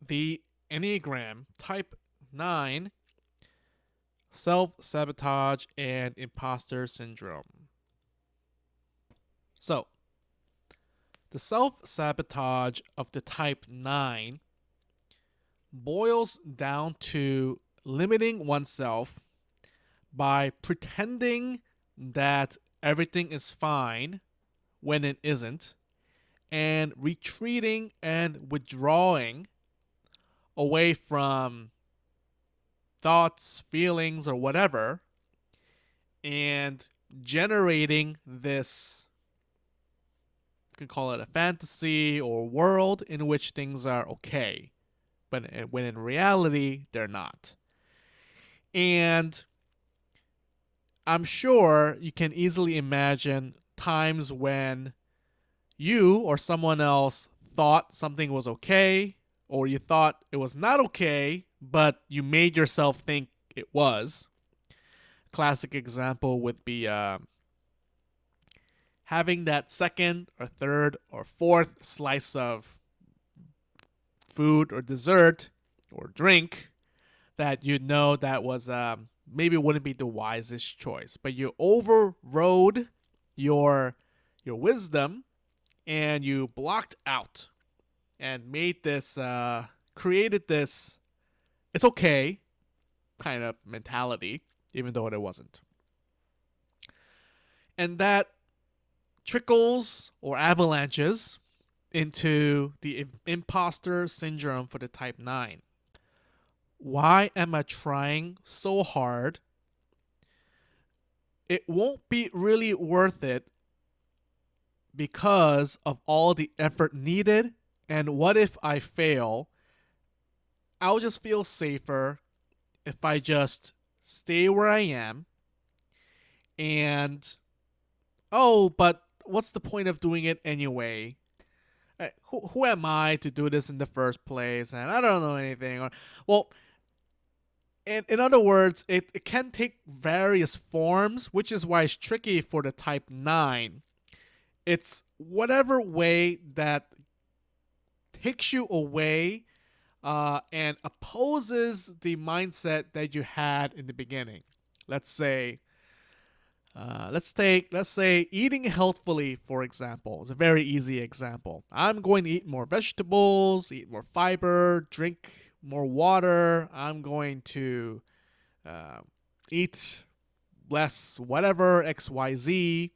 the Enneagram type 9, self-sabotage and imposter syndrome. So, the self-sabotage of the type 9 boils down to limiting oneself by pretending that everything is fine when it isn't, and retreating and withdrawing away from thoughts, feelings, or whatever, and generating this, you can call it a fantasy or world in which things are okay, but when in reality, they're not. And I'm sure you can easily imagine times when you or someone else thought something was okay, or you thought it was not okay, but you made yourself think it was. Classic example would be having that second or third or fourth slice of food or dessert or drink that you know that was maybe wouldn't be the wisest choice, but you overrode your wisdom and you blocked out and made this created this it's okay kind of mentality, even though it wasn't. And that trickles or avalanches into the imposter syndrome for the type 9. Why am I trying so hard? It won't be really worth it because of all the effort needed. And what if I fail? I'll just feel safer if I just stay where I am. And, oh, but what's the point of doing it anyway? Who am I to do this in the first place? And I don't know anything. Well, in other words, it can take various forms, which is why it's tricky for the type 9. It's whatever way that takes you away and opposes the mindset that you had in the beginning. Let's say, let's say eating healthfully, for example, is a very easy example. I'm going to eat more vegetables, eat more fiber, drink more water. I'm going to uh, eat less, whatever X Y Z.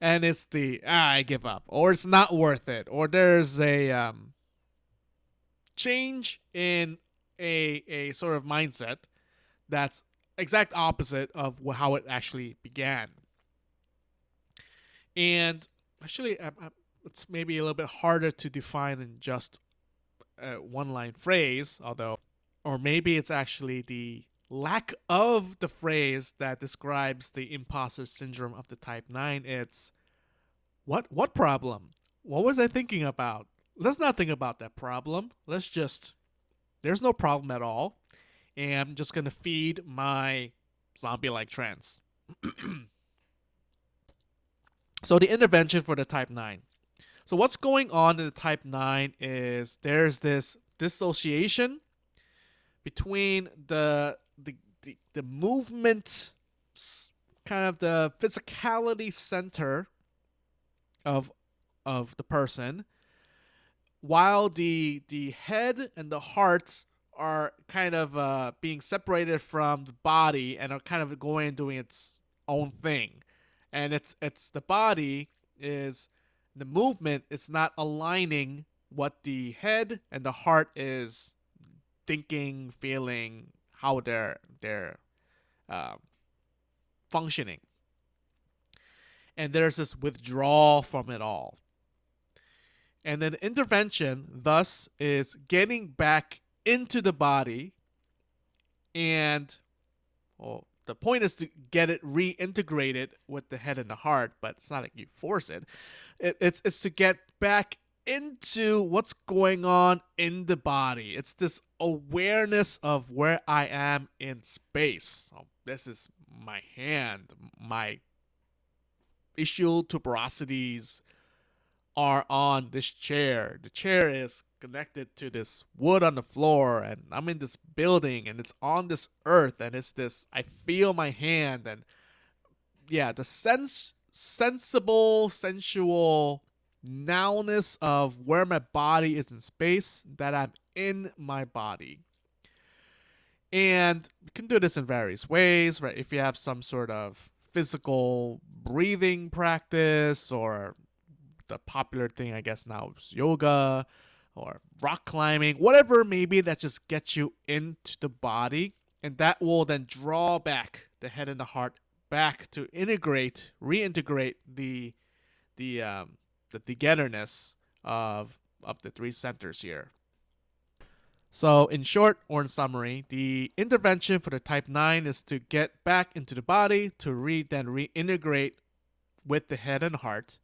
And it's the I give up, or it's not worth it, or there's a change in a sort of mindset that's exact opposite of how it actually began. And actually, it's maybe a little bit harder to define in just a one line phrase, although, or maybe it's actually the lack of the phrase that describes the imposter syndrome of the type 9. It's what problem? What was I thinking about? Let's not think about that problem. Let's just, there's no problem at all. And I'm just going to feed my zombie like trance. So, the intervention for the type 9. So, what's going on in the type 9 is there's this dissociation between the movement, kind of the physicality center of the person, while the head and the heart are kind of being separated from the body and are kind of going and doing its own thing. And it's the body is the movement. It's not aligning what the head and the heart is thinking, feeling, how they're uh, functioning. And there's this withdrawal from it all. And then the intervention, thus, is getting back into the body. And, well, the point is to get it reintegrated with the head and the heart, but it's not like you force it. It's to get back into what's going on in the body. It's this awareness of where I am in space. Oh, this is my hand, my ischial tuberosities, are on this chair. The chair is connected to this wood on the floor, and I'm in this building, and it's on this earth, and it's this. I feel my hand, and yeah, the sensible, sensual nowness of where my body is in space, that I'm in my body. And you can do this in various ways, right? If you have some sort of physical breathing practice, or the popular thing, I guess, now is yoga or rock climbing, whatever maybe that just gets you into the body. And that will then draw back the head and the heart back to reintegrate the togetherness of the three centers here. So, in short, or in summary, the intervention for the type 9 is to get back into the body to then reintegrate with the head and heart,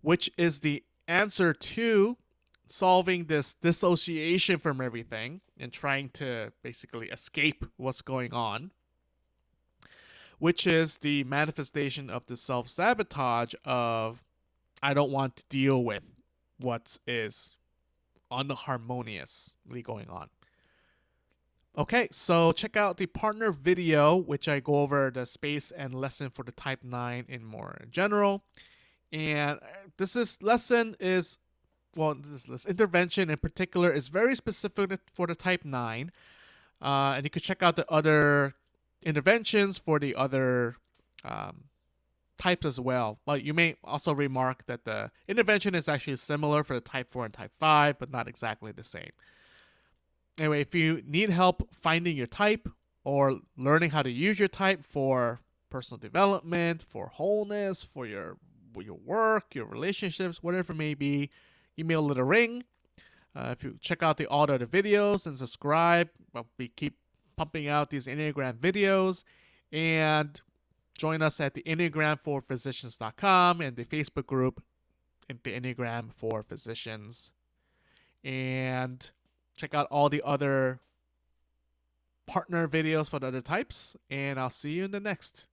which is the answer to solving this dissociation from everything and trying to basically escape what's going on, which is the manifestation of the self sabotage of I don't want to deal with what is unharmoniously going on. Okay, so check out the partner video, which I go over the space and lesson for the type 9 in more general. And this intervention in particular is very specific for the type 9. And you can check out the other interventions for the other types as well. But you may also remark that the intervention is actually similar for the type 4 and type 5, but not exactly the same. Anyway, if you need help finding your type or learning how to use your type for personal development, for wholeness, for your work, your relationships, whatever it may be, email Little Ring. If you check out all the other videos and subscribe, we keep pumping out these Enneagram videos. And join us at the EnneagramForPhysicians.com and the Facebook group in the Enneagram for Physicians. And check out all the other partner videos for the other types. And I'll see you in the next.